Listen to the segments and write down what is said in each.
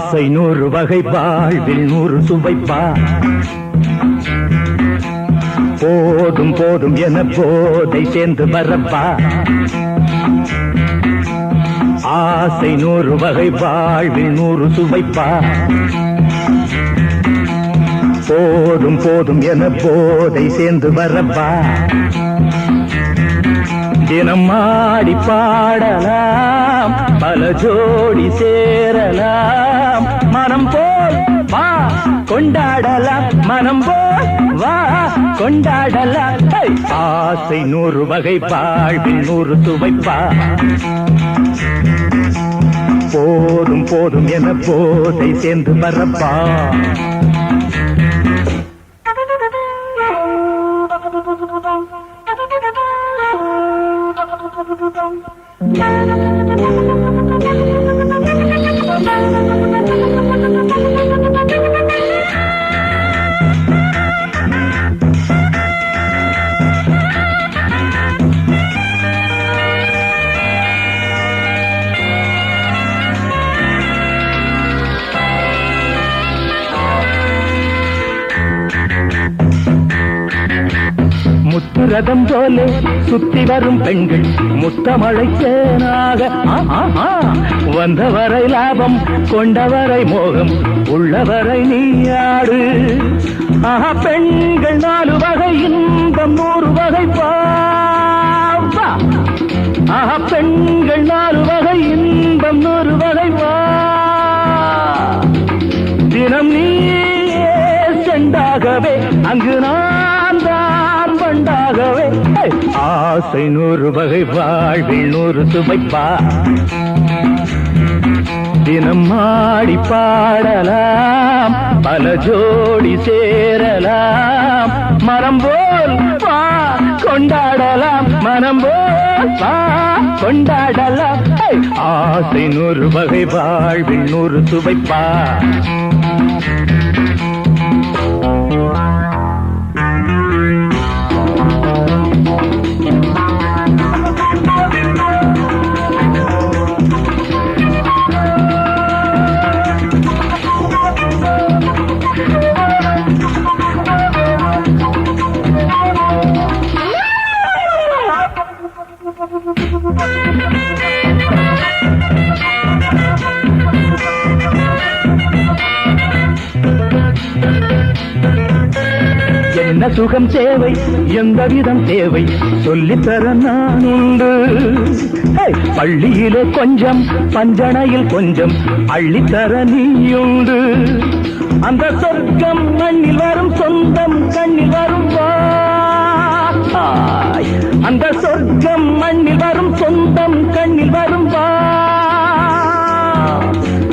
ஆசை 100 வகை வாழ்வில் 100 சுவைப்பா போதும் போதும் என போதை சேர்ந்து வரப்பா ஆசை 100 வகை வாழ்வில் 100 சுவைப்பா போதும் போதும் என போதை சேர்ந்து வரப்பா தினம் ஆடி பாடலாம் பல ஜோடி சேரலாம் மனம் போல் வா கொண்டாடலாம் மனம் போல் வா கொண்டாடலாம் ஆசை 100 வகை வாழ்வில் 100 சுவைப்பா போதும் போதும் என போதை சேர்ந்து வரப்பா முத்துரதம் போலே சுத்தி வரும் பெண்கள் முத்தமழை தேனாக வந்தவரை லாபம் கொண்டவரை மோகம் உள்ளவரை நீயாடு பெண்கள் 4 வகை இன்பம் 100 வகை பாவா பெண்கள் 4 வகை இன்பம் 100 வகை வா தினம் நீயே செண்டாகவே அங்கு நான் தான் வண்டாகவே ஆசை 100 வகை வாழ்வில் 100 சுவைப்பா தினம் ஆடி பாடலாம் பல ஜோடி சேரலாம் மனம் போல் வா கொண்டாடலாம் மனம் போல் வா கொண்டாடலாம் ஆசை 100 வகை வாழ்வில் 100 சுவைப்பா என்ன சுகம் தேவை எந்த விதம் தேவை சொல்லித்தர நான் உண்டு பள்ளியிலே கொஞ்சம் பஞ்சனையில் கொஞ்சம் அள்ளித்தர நீயுண்டு அந்த சொர்க்கம் மண்ணில் வரும் சொந்தம் கண்ணில் வரும் அந்த சொர்க்கம் மண்ணில் வரும் சொந்தம் கண்ணில் வரும்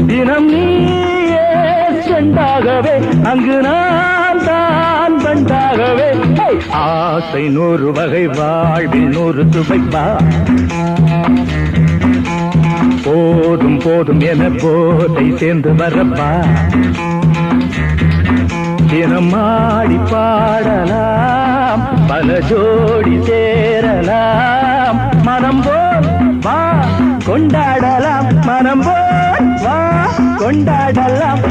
தினம் நீயே செண்டாகவே அங்கு நான் தான் வண்டாகவே ஆசை 100 வகை வாழ்வில் 100 சுவைப்பா போதும் போதும் என போதை சேர்ந்து வரப்பா தினம் ஆடி பாடலாம் பல ஜோடி சேரலாம் மனம் போல் வா கொண்டாடலாம் மனம் போல் வா கொண்டாடலாம்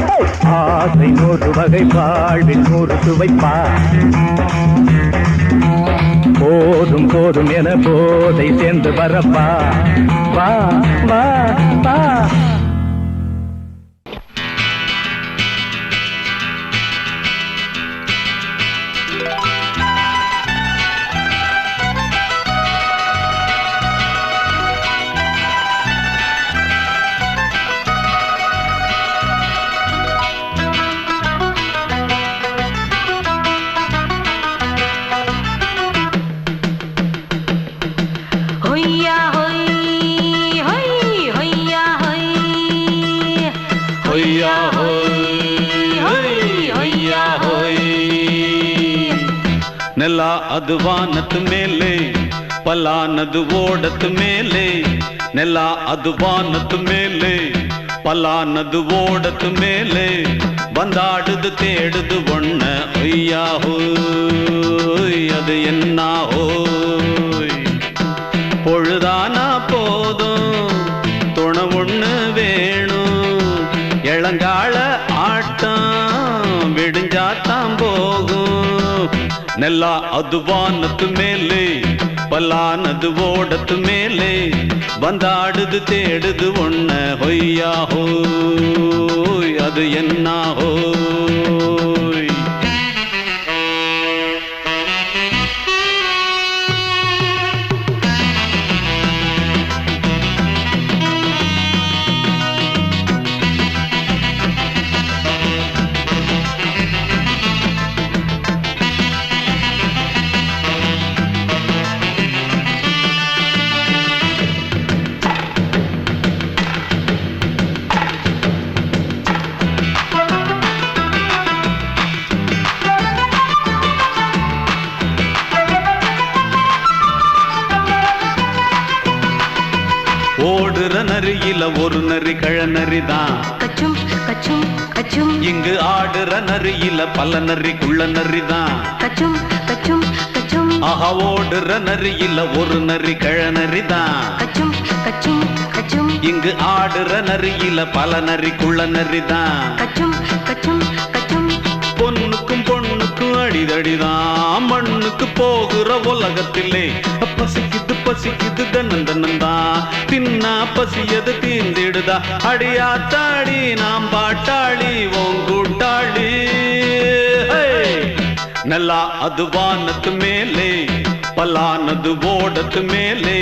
ஆசை 100 வகை வாழ்வில் 100 சுவைப்பா போதும் போதும் என போதை சேர்ந்து வரப்பா வா வா வா ನೆಲ ಅದು ವಾನದ ಮೇಲೆ ಪಲಾನದು ಓಡದ ಮೇಲೆ ನೆಲ ಅದು ವಾನದ ಮೇಲೆ ಪಲಾನದು ಓಡದ ಮೇಲೆ ಬಂದಾಡುದು தேடுது ஒண்ண ஐயா ஹோய் அது என்ன ஹோய் பொழுதானா போதும் துணை ஒண்ணு வேணும் இளங்கா ನೆಲ ಅದು ವಾನತ್ತು ಮೇಲೆ பல்லானது ஓடத்து மேலே வந்தாடுது தேடுது ஒன்ன ஹொய்யா ஹோய் அது என்ன ஹோய் ஓடுற நரியில ஒரு நரி கழநரிதான் கச்சும் கச்சும் கச்சும் இங்கு ஆடுற நரியில பல நரி குள்ள நரிதான் கச்சும் கச்சும் கச்சும் ஆஹா ஓடுற நரியில ஒரு நரி கழநரிதான் கச்சும் கச்சும் கச்சும் இங்கு ஆடுற நரியில பல நரி குள்ள நரிதான் கச்சும் கச்சும் கச்சும் பொண்ணுக்கும் பொண்ணுக்கும் அடிதடிதான் மண்ணுக்கு போகிற உலகத்திலே பசிக்குது பசிக்குது தன்னந்தன்னந்தான் தின்னா பசியது தீந்திடுதா அடியாத்தாடி நாம் பாட்டாளி ஓங்கூட்டாளி நல்லா அது வானத்து மேலே பல்லானது ஓடத்து மேலே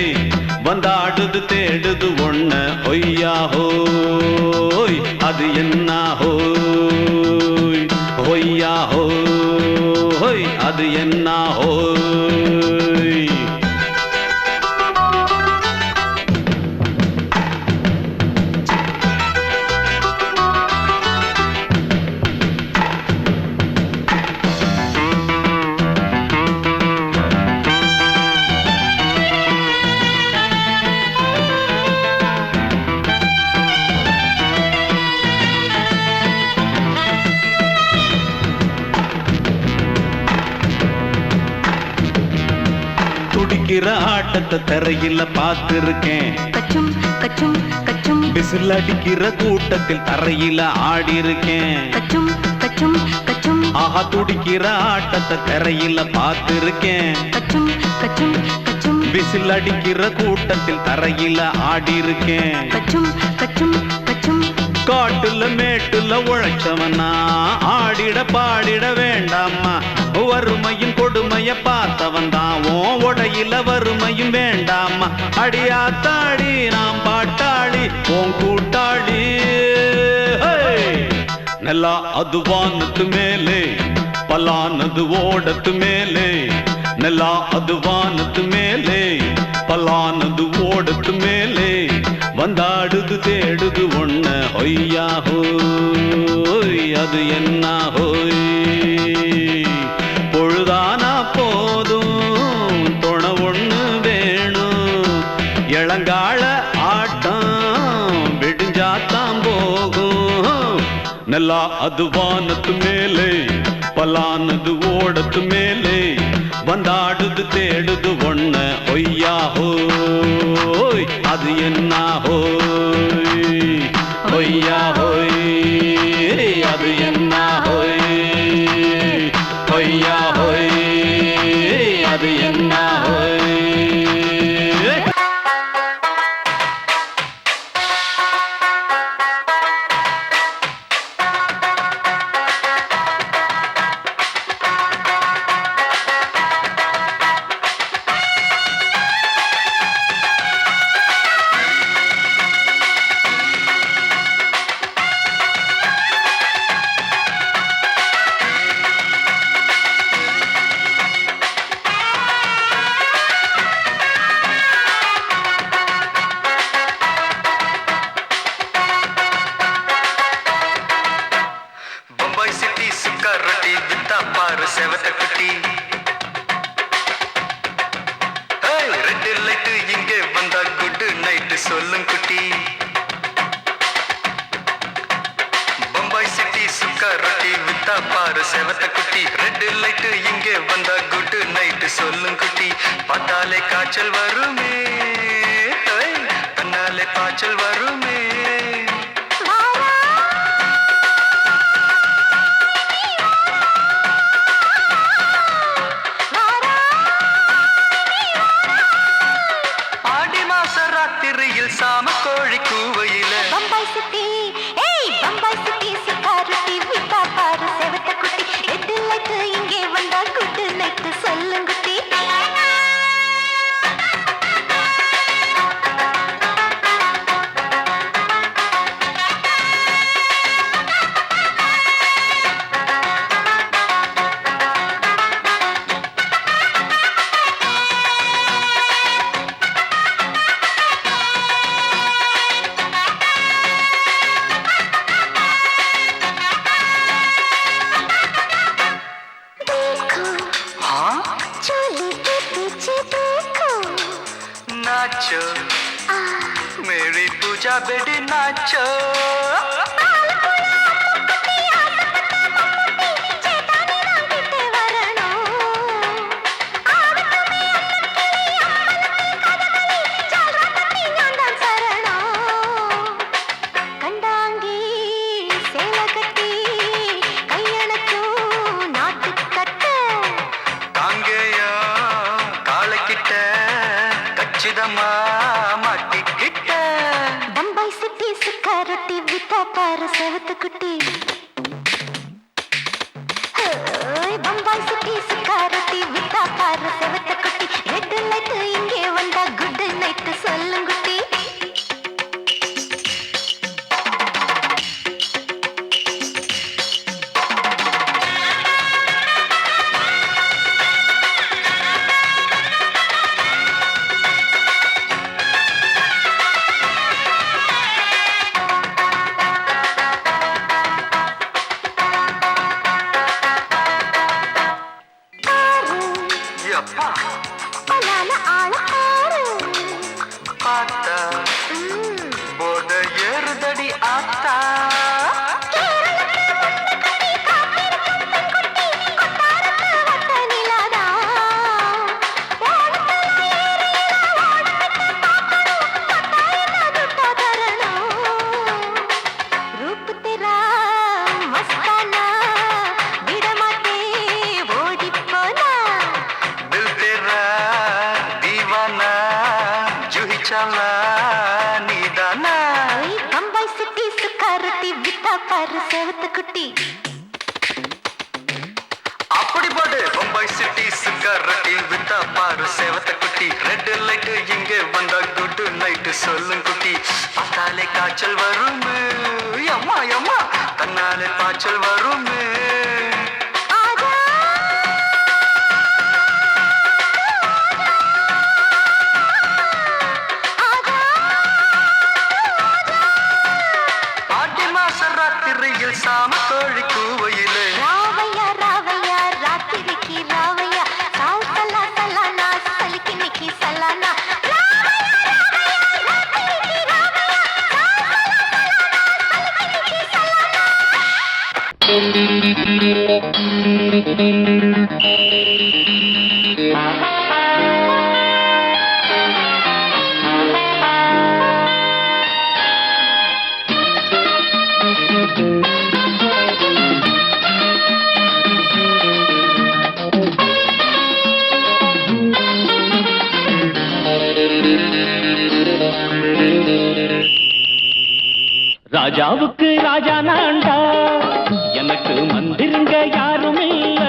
வந்தாடுது தேடுது ஒன்ன ஒய்யா ஹோய் அது என்ன ஹோய் ஒய்யா ஹோய் அது என்ன ஹோய் துடிக்கிற ஆட்டத்தை தரையில பார்த்திருக்கேன் கச்சும் கச்சும் கச்சும் விசில் அடிக்கிற கூட்டத்தில் தரையில ஆடி இருக்கேன் கச்சும் கச்சும் கச்சும் ஆஹா துடிக்கிற ஆட்டத்தை தரையில பார்த்திருக்கேன் கச்சும் கச்சும் கச்சும் விசில் அடிக்கிற கூட்டத்தில் தரையில ஆடி இருக்கேன் கச்சும் கச்சும் கச்சும் காட்டுல மேட்டுல உழைச்சவனா ஆடிட பாடிட வேண்டாமா வறுமையும் கொடுமைய பார்த்தவன் தான் ஓ உடையில வறுமையும் வேண்டாமா அடியாத்தாடி நாம் பாட்டாளி ஓன் கூட்டாளி நல்லா அது வானத்து மேலே பல்லானது ஓடத்து மேலே நல்லா அது வானத்து மேலே பல்லானது ஓடத்து மேலே வந்தாடுது தேடுது ஒன்ன ஒய்யா ஹோய் அது என்ன ஹோய் பொழுதானா போதும் துணை ஒண்ணு வேணும் இளங்கால ஆட்டம் விடிஞ்சாத்தான் போகும் நல்லா அது வானத்து மேலே பல்லானது ஓடத்து மேலே வந்தாடுது தேடுது ஒன்ன ஒய்யா ஹோய் அது என்ன ஹோய் ஒய்யா ஹோய் அது என்ன ஹோய் ஒய்யா ஹோய் அது என்ன ஹோய் சொல்லும் குட்டி பம்பாய் சிட்டி சுக்கா ரொட்டி வித்தா பாரு செவத்த குட்டி ரெட் லைட் இங்கே வந்தா குட் நைட் சொல்லும் குட்டி பார்த்தாலே காய்ச்சல் வருமே தன்னாலே பாய்ச்சல் வருமே கோழி கூவையில பம்பாய் சிட்டி ஏய் பம்பாய் சிட்டி சுக்காரத்தி விட்டா பாரு செவத்த குட்டி ரெட் லைட் இங்கே வந்தா குட் நைட் சொல்லுங்குட்டி नाचो मेरी पूजा बेटी नाचो பம்பாய் சிட்டி சுக்காரத்தி விட்டா பாரு செவத்த குட்டி பம்பாய் சிட்டி சுக்காரத்தி விட்டா பாரு செவத்த குட்டி ரெட் லைட் இங்கே வந்தா குட் நைட் சொல்லுங்குட்டி போத ஏறுதடி ஆத்தா பம்பாய் சிட்டி சுக்காரத்தி விட்டா பாரு செவத்த குட்டி அப்படி போடு பம்பாய் சிட்டி சுக்காரத்தி விட்டா பாரு செவத்த குட்டி ரெட் லைட் இங்கே வந்தா குட் நைட் சொல்லும் குட்டி பார்த்தாலே காய்ச்சல் வரும் அம்மா அம்மா தன்னாலே பாய்ச்சல் வரும் சாம கோழி கூவையில ராவையா ராவையா ராத்திரிக்கு ராவையா சால் சலா சலானா சலிக்கு நிக்கி சலானா ராஜாவுக்கு ராஜா நான்டா எனக்கு மந்திருங்க யாரும் இல்ல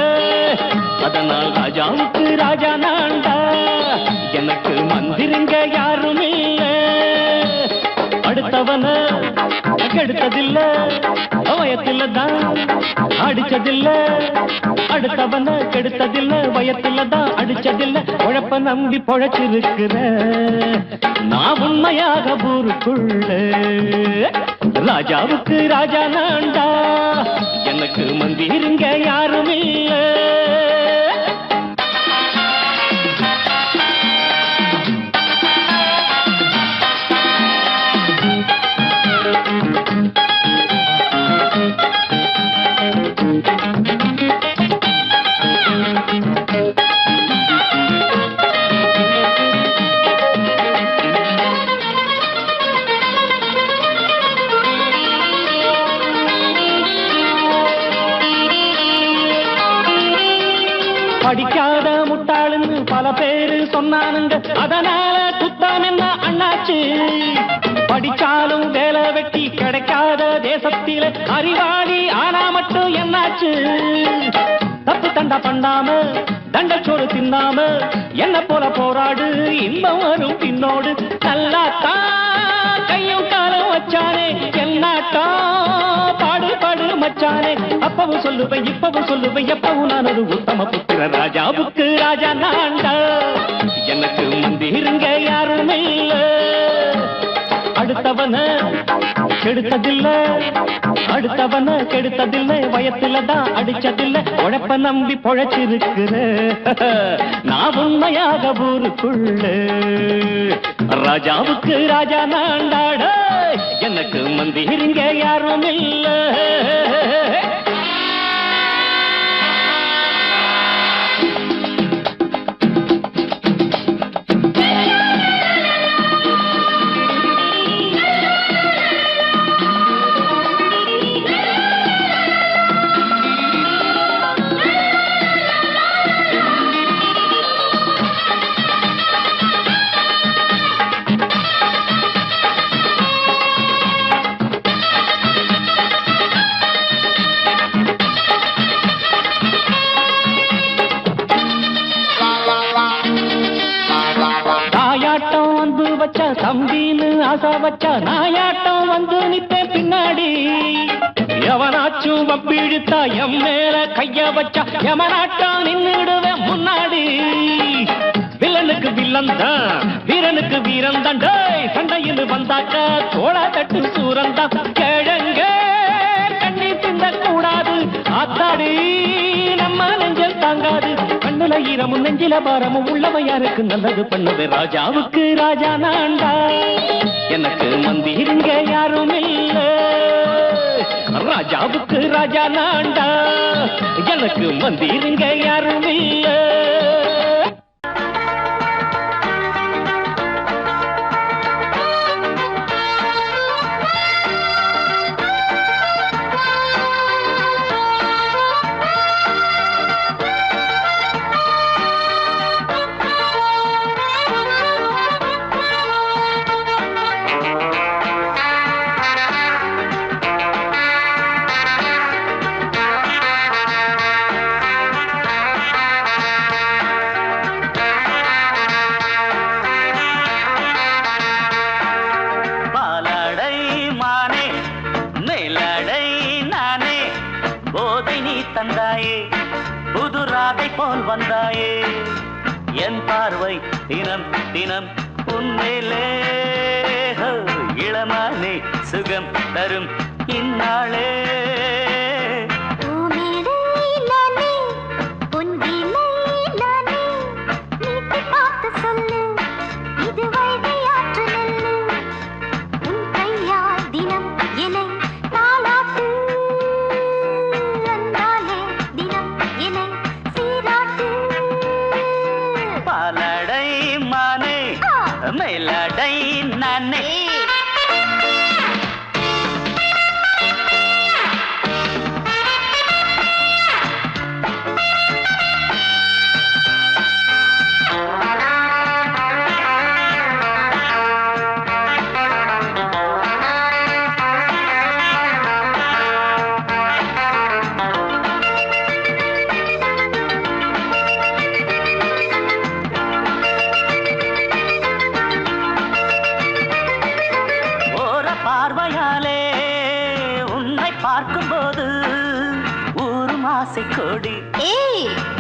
அதனால் ராஜாவுக்கு ராஜா நான்டா எனக்கு மந்திருங்க யாரும் இல்ல அடுத்தவன கெடுத்ததில்ல வயத்துல தான் அடிச்சதில்ல அடுத்தவன கெடுத்ததில்ல வயத்துல தான் அடிச்சதில்ல உழப்ப நம்பி பொழைச்சிருக்கிற நான் உண்மையாக ஊருக்குள்ள ராஜாவுக்கு ராஜா நான்டா எனக்கு மந்திருங்க யாரும் இல்ல படிக்காத முட்டாளுன்னு பல பேரு சொன்னானுங்க அதனால குத்தாம் என்ன அண்ணாச்சு வெட்டி கிடைக்காத தேசத்தில அறிவாளி ஆனா மட்டும் என்னாச்சு? தப்பு தண்டா பண்ணாம தண்டச்சோறு தின்னாம என்ன போல போராடு, இன்பம் வரும் பின்னோடு. நல்லாத்தான் கையும் காலம் வச்சானே, என்னாட்டா பாடு பாடு மச்சானே. அப்பவும் சொல்லுவேன் இப்பவும் சொல்லுவேன், எப்பவும் நான் ஒரு உத்தம புத்திர. ராஜாவுக்கு ராஜா நான்டா, எனக்கு முந்திருங்க யாரும் இல்ல. அடுத்தவன கெடுத்ததில்ல, அடுத்தவன கெடுத்ததில்ல, வயத்துல தான் அடிச்சதில்ல. உழைப்ப நம்பி பொழைச்சிருக்கிற நான் உண்மையாக ஊருக்குள்ள. ராஜாவுக்கு ராஜா நான்டாட, எனக்கு மந்திரிங்க யாரும் இல்ல. தம்பின்னு ஆசா வச்சா நாயாட்டம் வந்து நித்தேன் பின்னாடி. எவனாச்சும் வப்பிழுத்தா எம் மேல கைய வச்சா எவனாட்டம் நின்னுடுவேன் முன்னாடி. வில்லனுக்கு வில்லன் தான், வீரனுக்கு வீரன் தான். சண்டையில் வந்தாக்க தோளா தட்டு சூரன் தான். கிழங்க கண்ணி தின்ன கூடாது, ஆத்தாடி நம்ம நெஞ்சல் தாங்காது. கண்ணுல ஈரமும் நெஞ்சில பாரமும் உள்ளவன் யாருக்கு நல்லது பண்ணுது. ராஜாவுக்கு ராஜா நான்டா, எனக்கு மந்திருங்க யாரும் இல்ல. ராஜாவுக்கு ராஜா நான்டா, எனக்கு மந்திருங்க யாரும் இல்ல. வந்தாயே என் பார்வை தினம் தினம் உன்மேலே. இளமானே சுகம் தரும் இந்நாளே.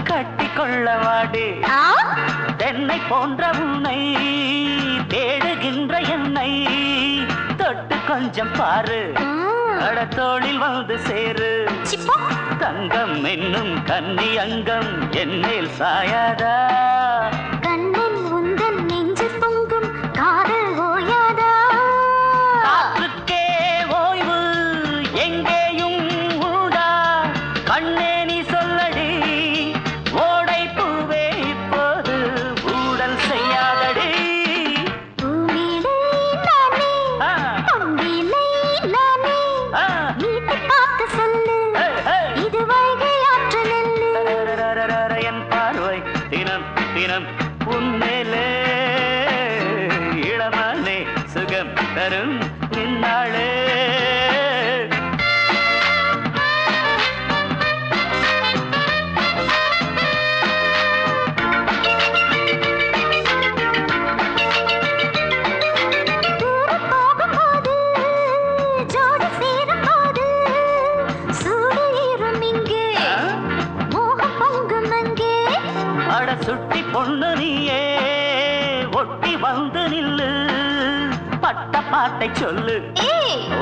கட்டிக்கொள்ளவாடி தென்னை போன்ற உன்னை தேடுகின்ற என்னை தொட்டு கொஞ்சம் பாரு. கடத்தோளில் வந்து சேரு. தங்கம் என்னும் கன்னி அங்கம் என்னேல் சாயாதா? கண்ணன் உந்தன் நெஞ்சு பொங்கும் காதல் ஓயாதா? காற்றுக்கே ஓய்வு எங்கேயும் உண்டா? கண்ணே நீ சொல்லடி, ஓடை பூவே இப்போது ஊடல் செய்யாதடி. பூமியிலே நானே, பொங்கிலே நானே, வீட்டை காக்க சொல்லு, இது வைகை ஆற்று நெல்லு. என் பார்வை தினம் தினம் உன்மேலே, இளமானே சுகம் தரும் நின்னாளே. பாட்டை சொல்லு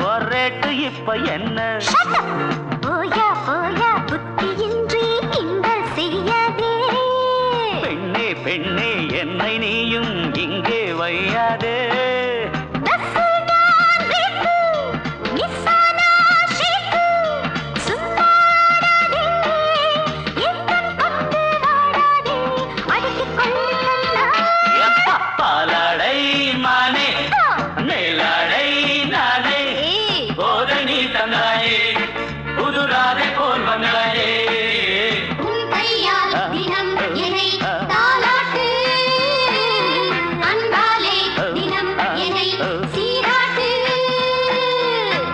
ஒரு ரேட்டு இப்ப என்ன போயா போயா புத்தியின்றி கிண்டல் செய்யாதே பெண்ணே பெண்ணே என்னை நீயும் இங்கே வையாதே பாலாடை மானே மேலாடை நானே போதை நீ தந்தாயே புதுராதை போல் வந்தாயே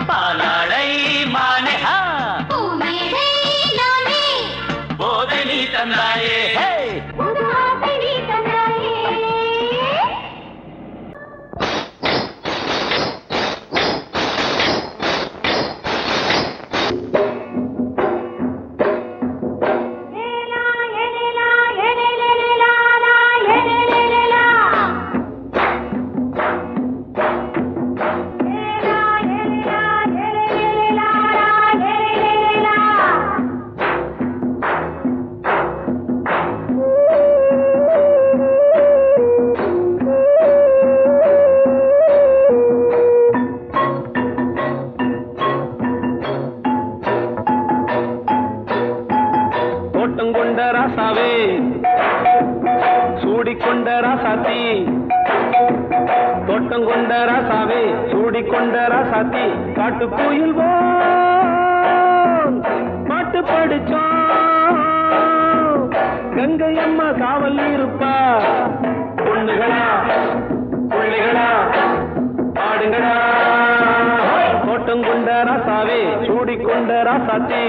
பாலாடை மானே போதை நீ தந்தாயே கொண்ட ராசாவே சூடிக்கொண்ட ராசாத்தி தோட்டம் கொண்ட ராசாவே சூடிக்கொண்ட ராசாத்தி காட்டு கோயில் பாட்டு படிச்சோம் கங்கை அம்மா காவல் இருப்பா பொண்ணுகளா பிள்ளைகளா ஆடுங்களா தோட்டம் கொண்ட ராசாவே சூடிக்கொண்ட ராசாத்தி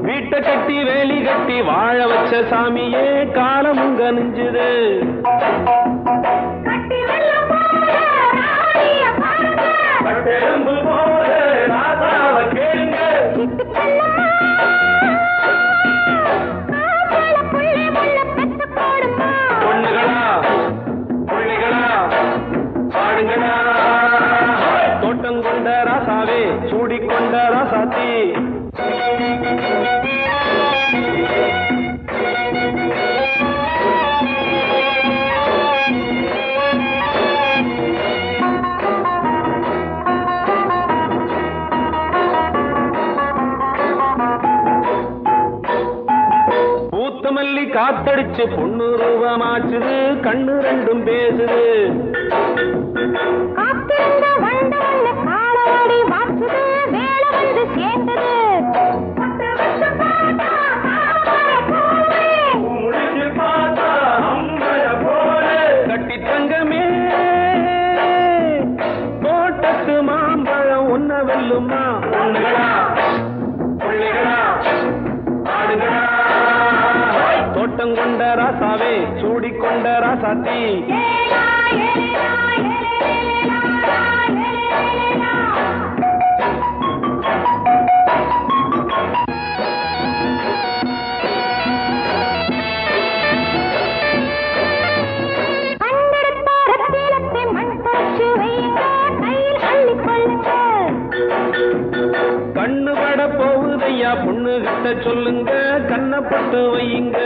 வீட்டை கட்டி வேலி கட்டி வாழ வச்ச சாமியே காலமுங்க நெஞ்சுது பொண்ணுகளா பிள்ளைகளா ஆடுங்களா தோட்டம் கொண்ட ராசாவே சூடிக்கொண்ட ராசாத்தி பூத்தமல்லி காத்தடிச்சு பொண்ணு ரூபமாச்சுது கண்ணு ரெண்டும் பேசுது கட்டி தங்கமே தோட்டத்து மாம்பழம் உன்ன வெல்லுமா பொண்ணுகளா பிள்ளைகளா ஆடுகளா தோட்டம் கொண்ட ராசாவே சூடிக்கொண்ட ராசாத்தி கண்ணு பட போகுதையா பொண்ணு கிட்ட சொல்லுங்க கண்ணப்பட்டு வையுங்க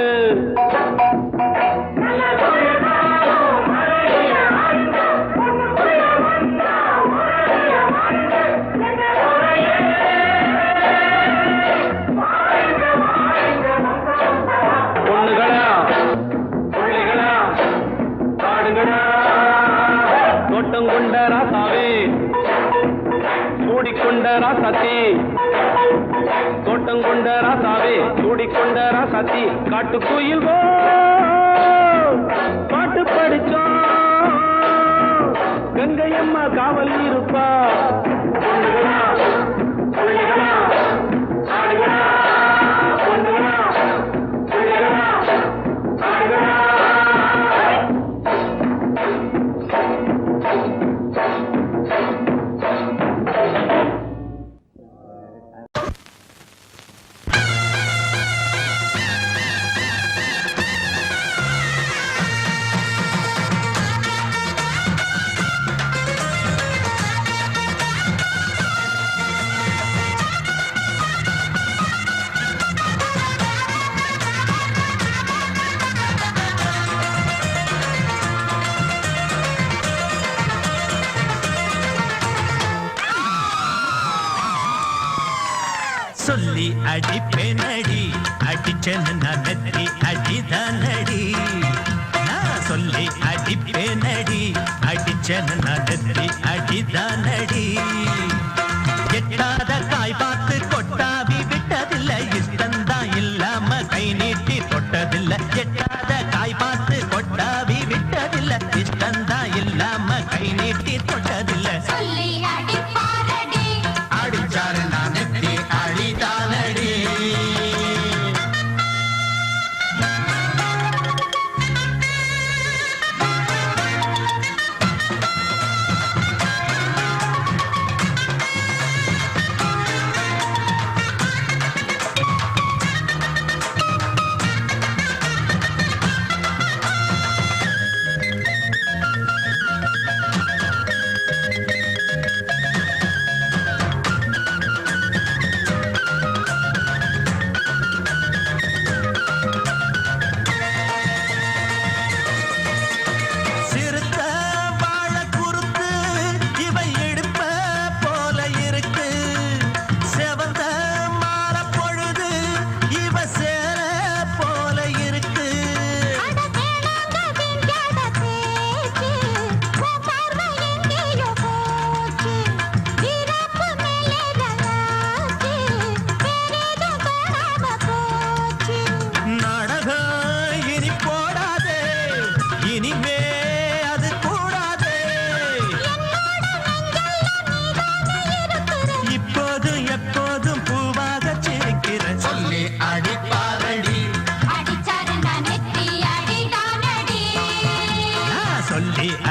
பொண்ணுகளா பிள்ளைகளா ஆடுங்களா தோட்டம் கொண்ட ராசாவே சூடிக்கொண்ட ராசாத்தி தோட்டம் கொண்ட ராசாவே சூடிக்கொண்ட ராசாத்தி காட்டு கோயில் பாட்டு படிச்சோம் கங்கை அம்மா காவல் இருப்பா பொண்ணுகளா பிள்ளைகளா ஆடுகளா பொண்ணுகளா பிள்ளைகளா அடிப்பேனடி அடிச்சேன்னு நான் நெத்தி அடிதானடி நான் சொல்லி அடிப்பேனடி அடிச்சேன்னு நான் நெத்தி அடிதானடி எட்டாத காய் பார்த்து கொட்டாவி விட்டதில்லை இஷ்டந்தான் இல்லாம கை நீட்டி தொட்டதில்லை எட்டாத காய் பார்த்து கொட்டாவி விட்டதில்லை இஷ்டந்தான் இல்லாம கை நீட்டி தொட்டதில்லை சொல்லி அடிப்பாரடி அடிச்சாரு நான் நெத்தி அடிதானடி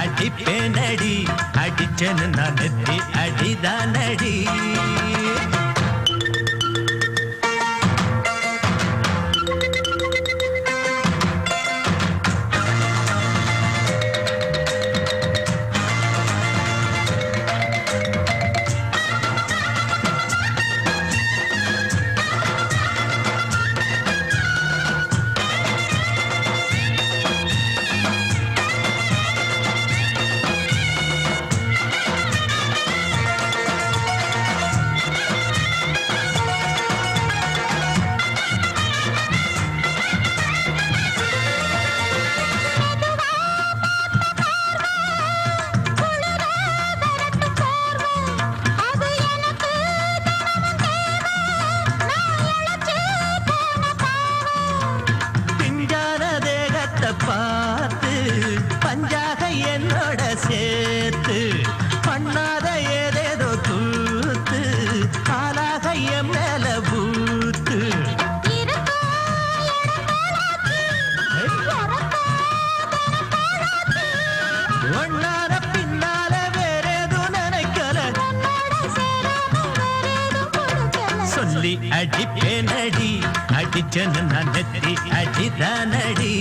அடிப்பேனடி அடிச்சேன்னு நான் நெத்தி அடிதானடி பார்த்து பஞ்சாக என்னோட சேர்த்து பண்ணாத ஏதேதோ தூத்து ஆளாக என் மேல பூத்து ஒன்னார பின்னால வேறேதும் நினைக்கல சொல்லி அடிப்பேனடி அடிச்சேன்னு நான் நெத்தி அடிதானடி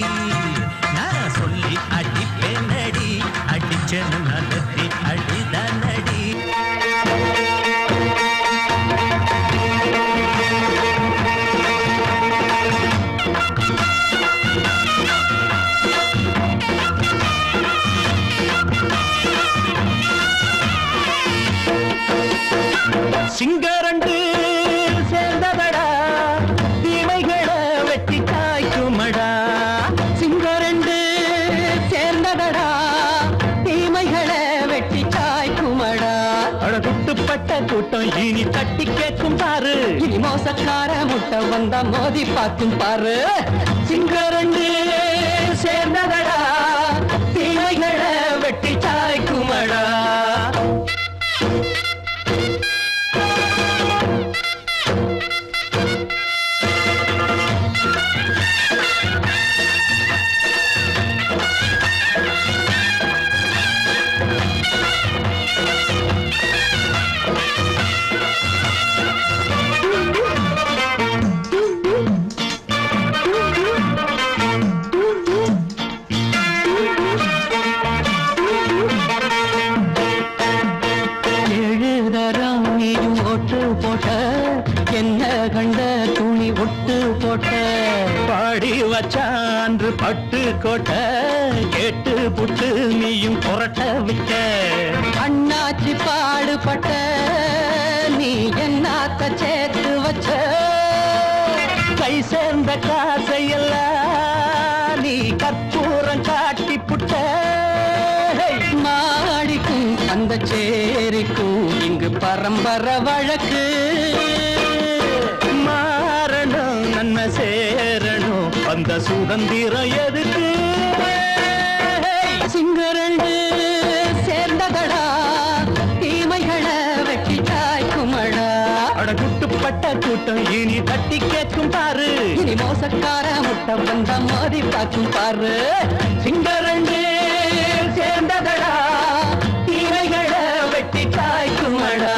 நான் சொல்லி அடிப்பேனடி அடிச்சேன்னு நான் நெத்தி அடிதானடி சிங்கரண்டு சேர்ந்ததடா தீமைகளை வெட்டி காய்க்குமடா சிங்கரண்டு சேர்ந்ததடா தீமைகளை வெட்டி காய்க்குமடா அழகுட்டுப்பட்ட கூட்டம் இனி தட்டி கேட்கும் பாரு இனி மோசக்கார முட்டை வந்தா மோதி பார்க்கும் பாரு சிங்கரண்டு சேர்ந்ததடா தீமைகளை வெட்டி காய்க்குமடா என்ன கண்ட துணி ஒட்டு போட்ட பாடி வச்சான்று பட்டு கோட்ட கேட்டு புட்டு நீயும் புரட்ட விட்ட அண்ணாச்சி பாடுபட்ட நீ என்னாத்த சேர்த்து வச்ச சேர்ந்த காசையெல்லாம் நீ கற்பூரம் காட்டி புட்ட மாடிக்கும் அந்த சேரிக்கும் இங்கு பரம்பரை வழக்கு மாறணும் நன்மை சேரணும் அந்த சுதந்திரம் எதுக்கு சிங்கரண்டு சேர்ந்ததடா தீமைகளை வெட்டி காய்க்குமடா அட குட்டுப்பட்ட கூட்டம் இனி தட்டி கேட்கும் பாரு இனி மோசக்கார முட்டை வந்த மோதி பார்க்கும் பாரு சிங்கரண்டு சேர்ந்ததடா தீமைகளை வெட்டி காய்க்குமடா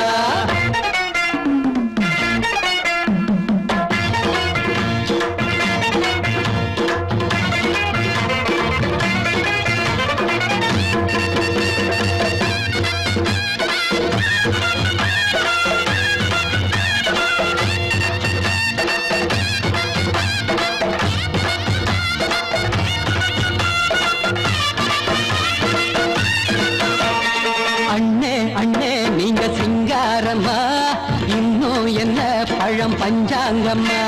பழம் பஞ்சாங்கம்மா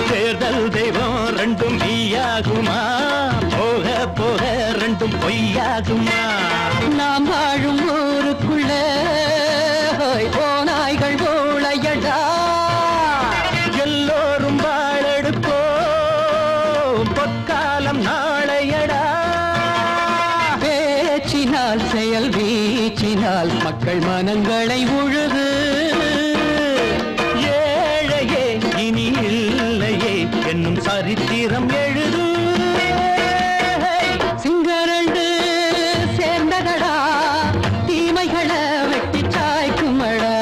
தேர்தல் தெய்வம் ரெண்டும் மெய்யாகுமா போக போக ரெண்டும் பொய்யாகுமா நாம் வாழும் ஊருக்குள்ள போனாய்கள் ஊழையடா எல்லோரும் வாழெடுப்போ பொற்காலம் நாளையடா பேச்சினால் செயல் வீச்சினால் மக்கள் மனங்களை உழுது என்னும் சரித்திரம் எழுது சிங்கரண்டு சேர்ந்ததடா தீமைகளை வெட்டி சாய்க்குமடா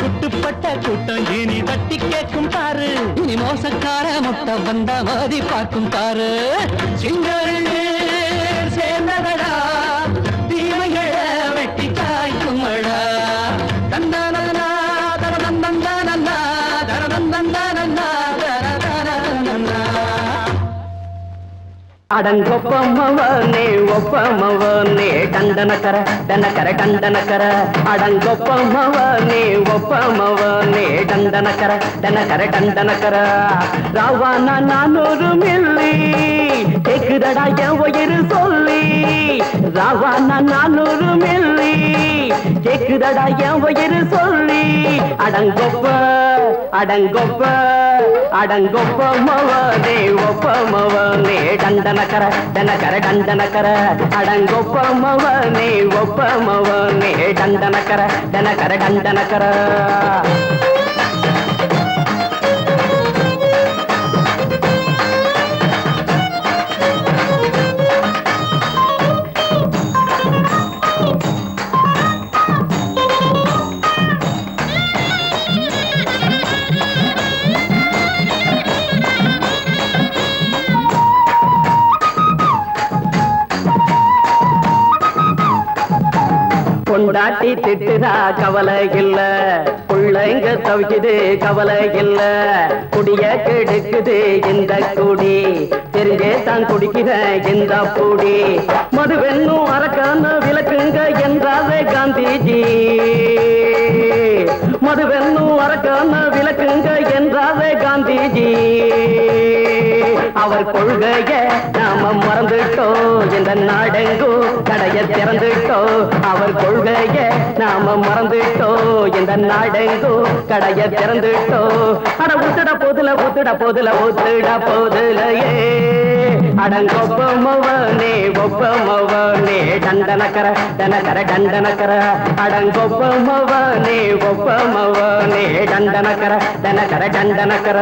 குட்டுப்பட்ட கூட்டம் இனி தட்டி கேட்கும் பாரு இனி மோசக்கார முட்டை வந்த மோதி பார்க்கும் பாரு சிங்கரண்டு சேர்ந்ததடா தீமைகளை வெட்டி சாய்க்குமடா தந்தானா தரதந்தந்தானா தரதந்தந்தானா அடங்கொப்பமவனே ஒப்பமவனே டண்டனக்கர டனக்கர டண்டனக்கர அடங்கொப்பமவனே ஒப்பமவனே டண்டனக்கர டனக்கர டண்டனக்கர ராவானா 400 மில்லி கேக்குதடா என் உயிர் சொல்லி ராவானா 400 மில்லி கேக்குதடா என் உயிர் சொல்லி அடங்கொப்ப அடங்கொப்ப அடங்கொப்பமவனே ஒப்பமவனே டண்டனக்கர டனக்கர டண்டனக்கர அடங்கொப்பமவனே ஒப்பமவனே டண்டனக்கர டனக்கர டண்டனக்கர கொண்டாட்டி திட்டுதா கவலை இல்ல பிள்ளைங்க தவிக்குது கவலை இல்ல குடிய கெடுக்குது இந்த குடி தெரிஞ்சே தான் குடிக்கிற இந்த பூடி மதுவென்னும் அரக்கான விளக்குங்க என்றாரே காந்திஜி மதுவென்னும் அரக்கான விளக்குங்க என்றாரே காந்திஜி அவர் கொள்கைய நாம மறந்துட்டோம் இந்த நாடெங்கோ கடைய திறந்துட்டோம் அவர் கொள்கைய நாம மறந்துட்டோம் இந்த நாடெங்கோ கடைய திறந்துட்டோம் அட ஊத்துட போதுல ஊத்துட போதுல ஊத்துட போதுலையே அடங்கொப்பமவனே ஒப்பமவனே டண்டனக்கர டனக்கர டண்டனக்கர அடங்கொப்பமவனே ஒப்பமவனே டண்டனக்கர டனக்கர டண்டனக்கர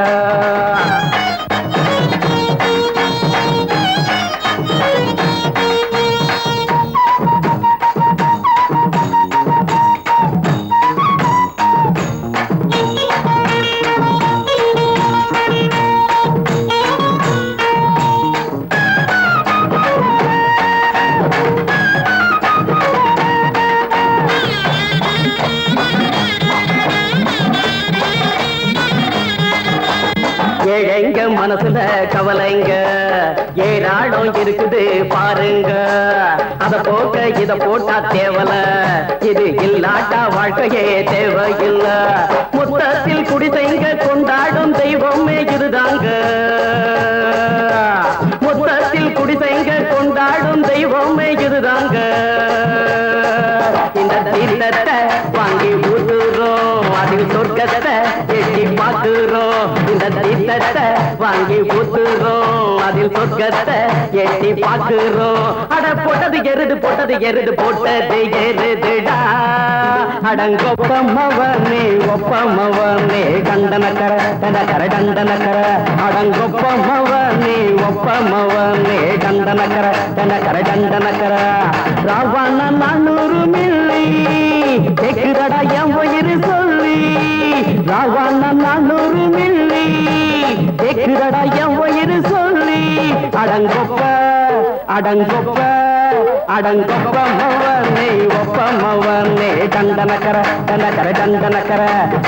ஏழைங்க மனசுல கவலைங்க ஏராளம் இருக்குது பாருங்க அத போக்க இத போட்டா தேவல இது இல்லாட்டா வாழ்க்கையே தேவையில்ல மொத்தத்தில் குடிசைங்க கொண்டாடும் தெய்வமே இதுதாங்க மொத்தத்தில் குடிசைங்க கொண்டாடும் தெய்வமே இதுதாங்க. இந்த தீர்த்தத்தை வாங்கி ஊத்துறோம், அதில் சொர்க்கத்தை எட்டி பார்க்கிறோம். இந்த தீர்த்தத்தை வாங்கி ஊத்துறோம், அதில் சொர்க்கத்தை எட்டி பார்க்கிறோம். அட போட்டது எருது போட்டது எருது போட்டது எருதுடா. அடங்கொப்பமவனே ஒப்பமவனே கண்டனக்கர கண்டனக்கர கண்டனக்கர. அடங்கொப்பமவனே ஒப்பமவனே கண்டனக்கர கண்டனக்கர கண்டனக்கர. ராவண 400 மில்லி கேக்குதடா என் உயிர் சொல்லி. ராவண 400 மில்லி கேக்குதடா என் உயிர் சொல்லி. அடங்கொப்ப அடங்கொப்ப அடங்கொப்பமவனே ஒப்பமவனே கண்டனக்கர கண்டனக்கர கண்டனக்கர.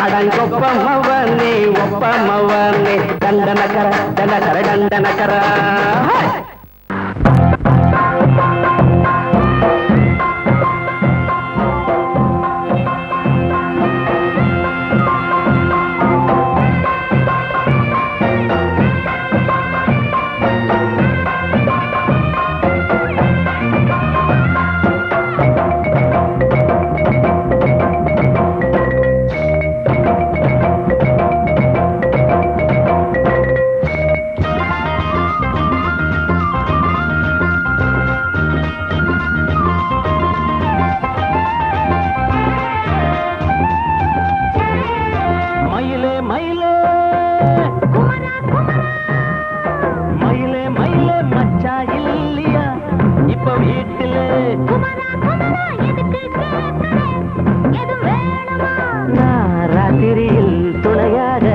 அடங்கொப்பமவனே ஒப்பமவனே கண்டனக்கர கண்டனக்கர கண்டனக்கர. ராத்திரியில் துணையாக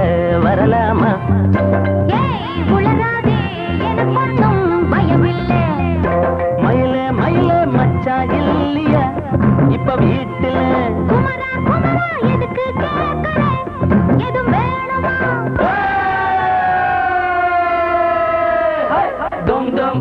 வரலாமா? மயிலே மயிலே மச்சா இல்லையா இப்ப வீட்டுல? டும் டும்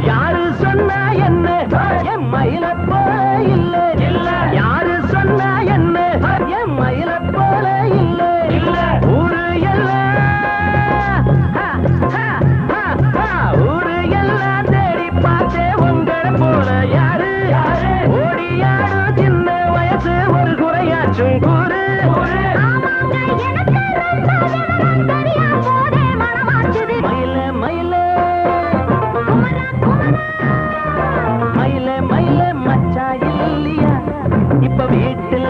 யாரு சொன்னா என்ன என் மயில போல இல்ல இல்ல. யாரு சொன்னா என்ன என் மயில போல இல்ல இல்ல. ஊரு எல்லாம் ஊரு எல்லாம் தேடி பார்த்தே உங்களை போல யாரு ஓடியாடு சின்ன வயசு ஒரு குறையாச்சும் கூறு. மயில மயில மயில மயில மச்சா இல்லையா இப்ப வீட்டுல?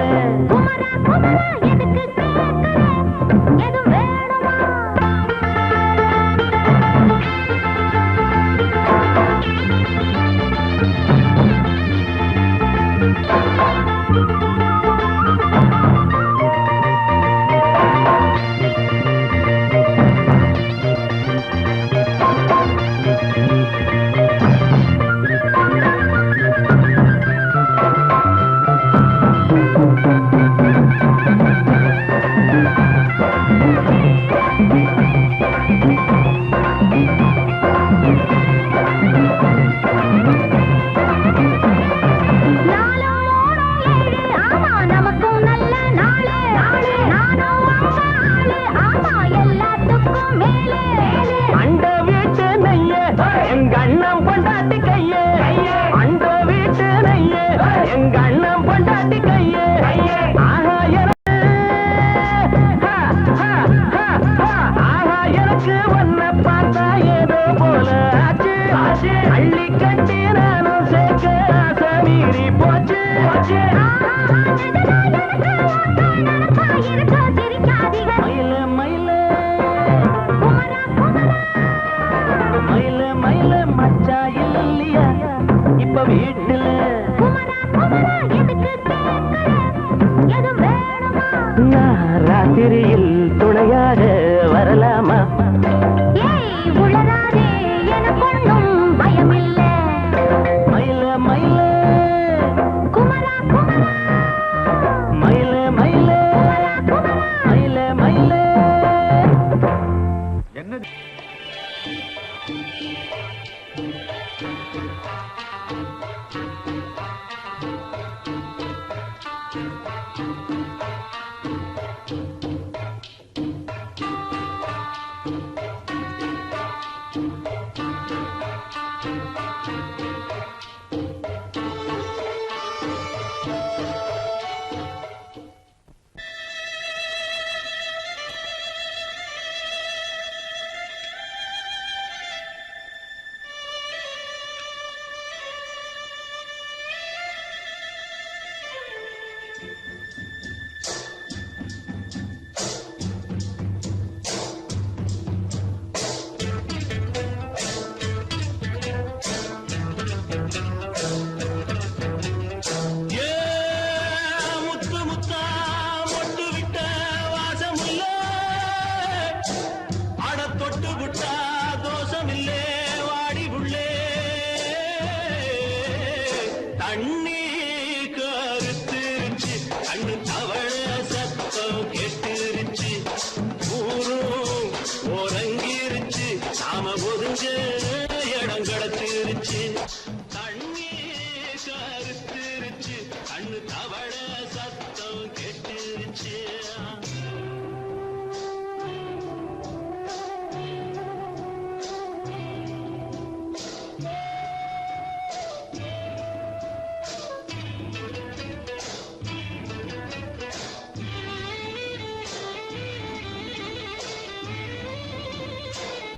மயில மயில மச்ச நம்ம வீட்டுல நான் ராத்திரியில் துணையாக வரலாமா? மயில மயில மயில மயில மயில மயில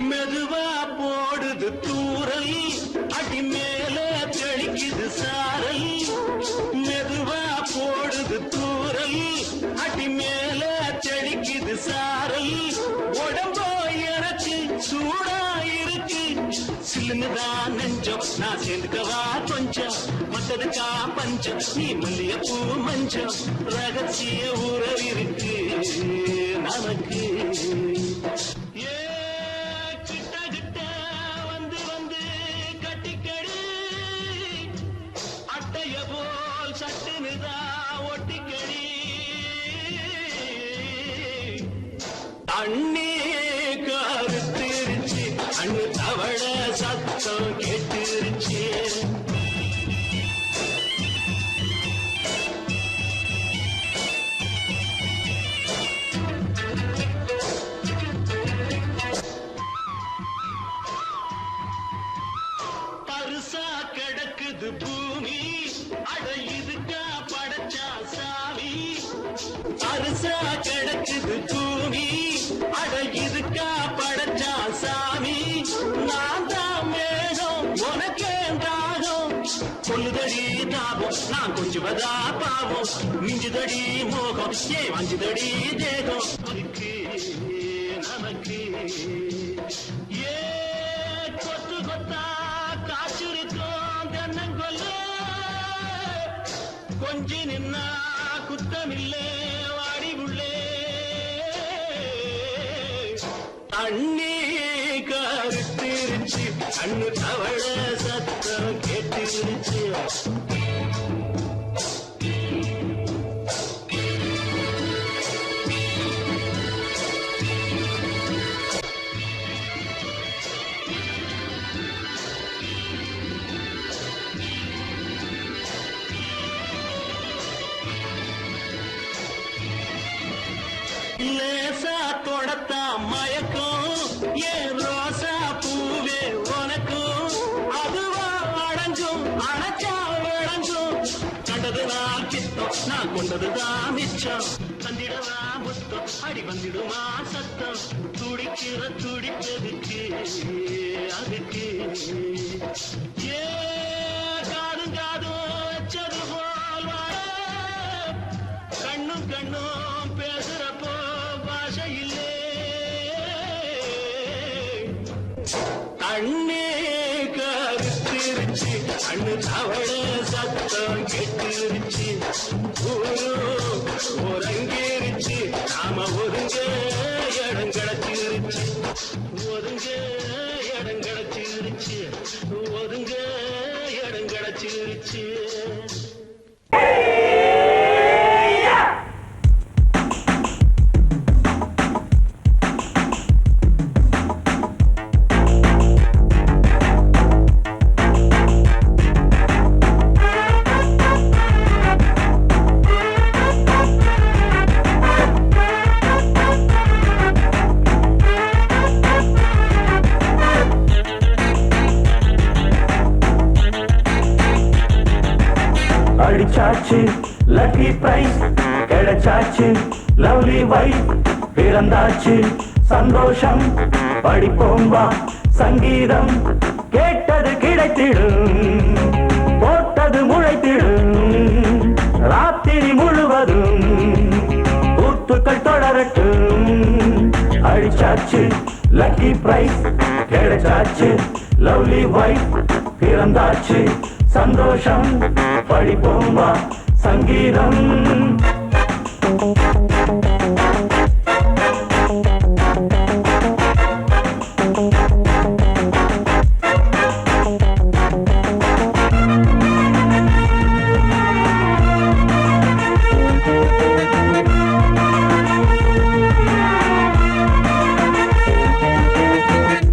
மெதுவா போடுது தூரல் அடி மேல தெளிக்குது சாரல். மெதுவா போடுது தூரல் அடி மேல தெளிக்குது சாரல். உடம்போ எனக்கு சூடா இருக்கு சில்லுதான் நெஞ்சம் நான் சேர்ந்துக்கவா கொஞ்சம் மத்ததுக்கா பஞ்சம் நீ மல்லியப்பூ மஞ்சம் ரகசிய உறவிருக்கு நமக்கு. அண்ணே கருத்திருச்சு அண்ணு தவள சத்தம் கேட்டுருச்சு. பருசா கிடக்குது பூமி அட இதுக்கா படைச்சா சாமி. பருசா கிடக்குது பூமி அட இதுக்கா படைச்சா சாமி. நான் தான் மேகம் உனக்கே தாகம் சொல்லுதடி தாபம் நான் கொஞ்சுவதா பாவம் மிஞ்சுதடி மோகம் ஏன் வஞ்சுதடி தேகம் நமக்கு நமக்கு. ஏ கொத்து கொத்தா காச்சுரிக்கும் தென்னங்கொல்ல கொஞ்சி நின்னா குத்தமில்லே வாடி உள்ளே. அண்ணே கருத்திருச்சு அண்ணு தவள சத்தம் கேட்டுருச்சு. லேசா தொடத்தா மயக்கம் ஏன் ரோசா பூவே உனக்கும் அதுவா அடைஞ்சும் அணைச்சா விளைஞ்சும் கண்டதுதான் சித்தம் நான் கொண்டதுதான் மிச்சம் தந்திடவா முத்தம் அடி வந்திடுமா சத்தம் துடிக்கிற துடிப்பதுக்கு அதுக்கு. ஏ காதும் காதும் வச்சது போல் கண்ணும் கண்ணும் பேசுறப்போ பாஷை இல்லே. அண்ணே கருத்திருச்சு கண்ணு தவள சத்தம் கெட்டுருச்சு ஊரும் ஒருங்கிருச்சு நாம ஒருங்க இடம் கிடச்சிருச்சு ஒருங்க இடம் கிடச்சிருச்சு ஒருங்க இடம் கிடச்சிருச்சு அடிச்சாச்சு லக்கி பிரைஸ் கிடைச்சாச்சு லவ்லி வைஃப் பிறந்தாச்சு சந்தோஷம் படிப்போம் வா சங்கீதம் கேட்டது கிடைத்திடும் போட்டது முளைத்திடும் ராத்திரி முழுவதும் கூத்துக்கள் தொடரட்டும் அடிச்சாச்சு லக்கி பிரைஸ் கிடைச்சாச்சு லவ்லி வைஃப் பிறந்தாச்சு சந்தோஷம் படிப்போம் வா சங்கீதம்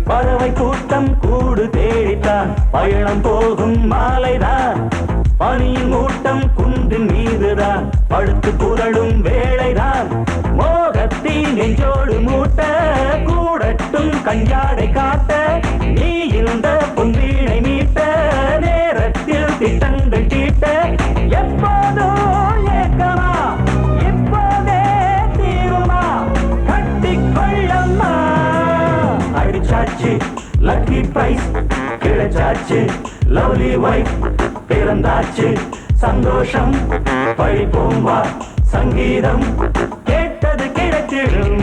பறவை கூட்டம் கூடு தேடித்தான் பயணம் போகும் மாலைதான் பனியின் மூட்டம் குன்றின் மீதுதான் படுத்து புரளும் வேளைதான் மோகத்தின் நெஞ்சோடு மூட்ட கூடட்டும் கஞ்சாடை காட்ட நீ இருந்த பொன்வீணை மீட்ட நேரத்தில் திட்டங்கள் தீட்ட எப்போதோ ஏக்கமா இப்போதே தீருமா கட்டிக்கொள்ளம்மா அடிச்சாச்சு லக்கி பிரைஸ் கிடைச்சாச்சு லவ்லி வைஃப் பிறந்தாச்சு சந்தோஷம் படிப்போம் வா சங்கீதம் கேட்டது கிடைத்திடும்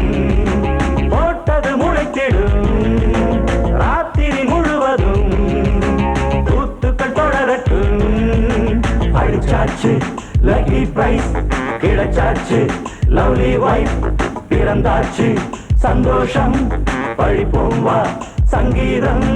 போட்டது முளைத்திடும் ராத்திரி முழுவதும் கூத்துக்கள் தொடரட்டும் அடிச்சாச்சு லக்கி பிரைஸ் கிடைச்சாச்சு லவ்லி வைஃப் பிறந்தாச்சு சந்தோஷம் படிப்போம் வா சங்கீதம்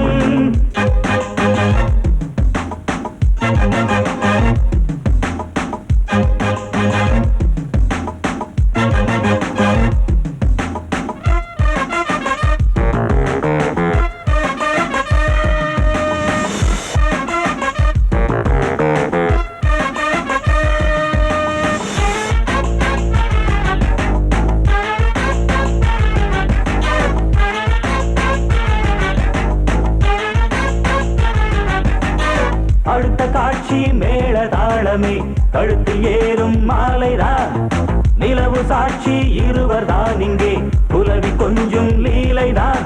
அடுத்த காட்சி மேள தாளமே கழுத்தில் ஏறும் மாலைதான் நிலவு சாட்சி இருவர் தான் இங்கே புலவி கொஞ்சம் லீலைதான்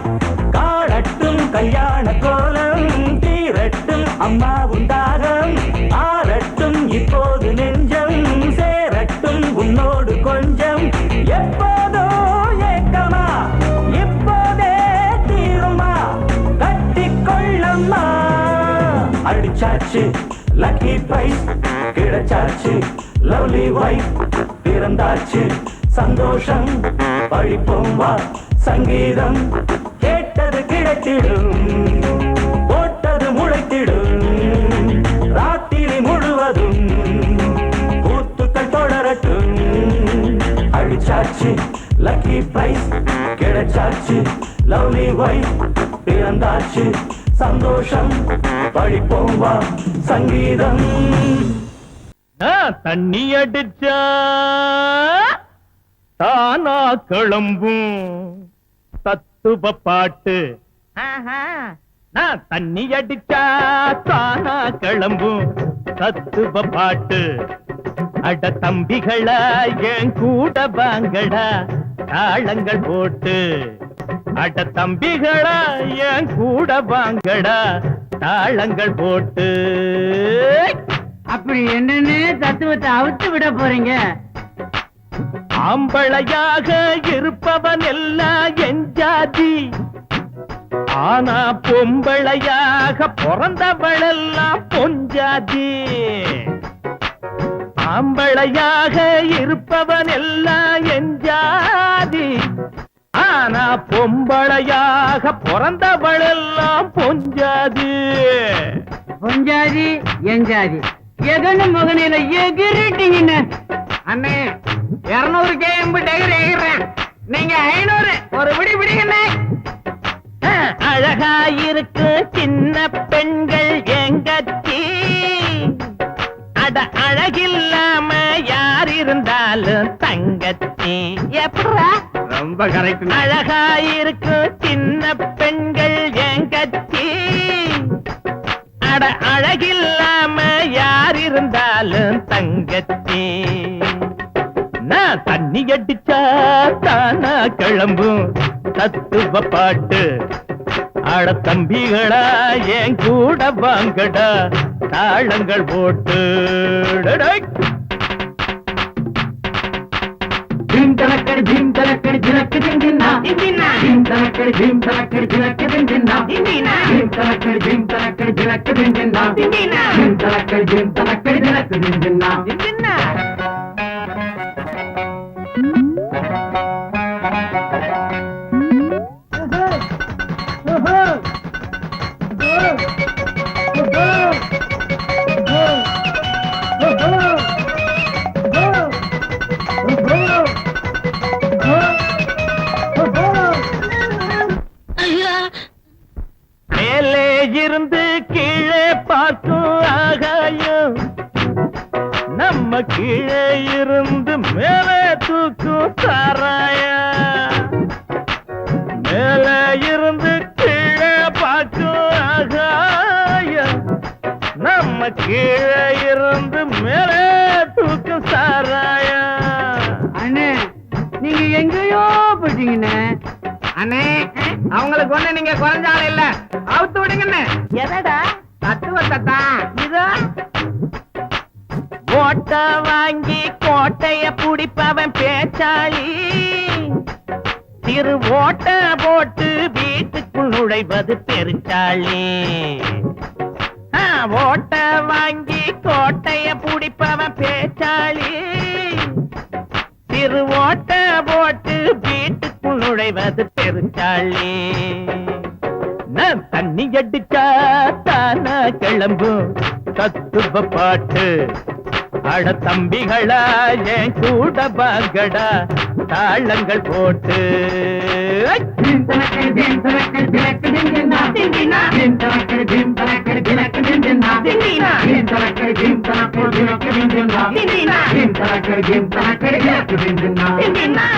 காணட்டும் கல்யாண கோலம் தீரட்டும் அம்மா உண்டாகம் ஆரட்டும் இப்போது நெஞ்சம் சேரட்டும் உன்னோடு கொஞ்சம் எப்போதோ ஏக்கமா இப்போதே தீருமா கட்டிக்கொள்ளம்மா அடிச்சாச்சு லக்கி பிரைஸ் கிடைச்சாச்சு லவ்லி வைஃப் பிறந்தாச்சு சந்தோஷம் படிப்போம் வா சங்கீதம் கேட்டது கிடைத்திடும் போட்டது முளைத்திடும் ராத்திரி முழுவதும் கூத்துக்கள் தொடரட்டும் அடிச்சாச்சு லக்கி பிரைஸ் கிடைச்சாச்சு லவ்லி வைஃப் பிறந்தாச்சு சந்தோஷம் படிப்போம் வா சங்கீதம் தண்ணி அடிச்சா தானா கிளம்பும் தத்துவ பாட்டு நான் தண்ணி அடிச்சா தானா கிளம்பும் தத்துவ பாட்டு அட தம்பிகளா என் கூட வாங்கடா தாளங்கள் போட்டு அட தம்பிகளா என் கூட வாங்கடா தாளங்கள் போட்டு அப்படி என்னன்னு தத்துவத்தை அவுத்து விட போறீங்க? ஆம்பளையாக இருப்பவன் எல்லாம் என் ஜாதி ஆனா பொம்பளையாக பிறந்தவளெல்லாம் பொஞ்சாதி, ஆம்பளையாக இருப்பவன் எல்லாம் எஞ்சாதி. ஆனா பொம்பளையாக பிறந்தவளெல்லாம் பொஞ்சாதி. பொஞ்சாதி எஞ்சாதி எதன்னு முகனில எகிரிட்டீங்கன்னு. அண்ணே 200 கேம்பு டெகர் எகிறேன், நீங்க 500 ஒரு பிடி பிடிங்கண்ணே. அழகாயிருக்கு சின்ன பெண்கள் எங்கச்சி, அட அழகில்லாம யார் இருந்தாலும் தங்கச்சி. எப்படா ரொம்ப கரெக்ட். அழகாயிருக்கு சின்ன பெண்கள் எங்கச்சி, அட அழகில்லாம யார் இருந்தாலும் தங்கச்சி. நான் தண்ணி அடிச்சா தானா கிளம்பும் தத்துவ பாட்டு, அட தம்பிகளா என் கூட வாங்கடா தாளங்கள் போட்டு. ஜிம் தலக்கடி ஜிம் தலக்கடி ஜிலக்கு திந்தினா ஜிம் தலக்கடி ஜிம் தலக்கடி ஜிலக்கு திந்தினா ஜிம் தலக்கடி ஜிம் தலக்கடி ஜிலக்கு திந்தினா ஜிம் தலக்கடி ஜிம் தலக்கடி ஜிலக்கு திந்தினா. மேலே இருந்து கீழே பார்க்கும் ஆகாயம், நம்ம கீழே இருந்து மேலே தூக்கும் சாராயம். மேலே இருந்து கீழே பார்க்கும் ஆகாயம், நம்ம கீழே இருந்து மேலே தூக்கும் சாராயம். அண்ணே நீங்க எங்கேயோ போயிட்டீங்கண்ணே. அண்ணே அவங்களுக்கு ஒண்ணு நீங்க குறைஞ்சாலும் இல்ல, அவுத்து விடுங்கண்ணே. எதடா தத்துவத்தை தான் இதோ. ஓட்ட வாங்கி கோட்டைய புடிப்பவன் பேச்சாளி, திரு ஓட்ட போட்டு வீட்டுக்குள் நுழைவது பெருச்சாளி. ஓட்ட வாங்கி கோட்டைய புடிப்பவன் பேச்சாளி, திரு ஓட்ட போட்டு வீட்டுக்குள் நுழைவது பெருச்சாளி. நான் தண்ணி அடிச்சா தானா கிளம்பும் தத்துவ பாட்டு, அட தம்பிகளா என் கூட வாங்கடா தாளங்கள் போட்டு. ஜிம் தலக்கடி ஜிம் தலக்கடி ஜிலக்கு திந்தினா ஜிம் தலக்கடி ஜிம் தலக்கடி ஜிலக்கு திந்தினா ஜிம் தலக்கடி ஜிம் தலக்கடி ஜிலக்கு திந்தினா ஜிம் தலக்கடி ஜிம் தலக்கடி ஜிலக்கு திந்தினா.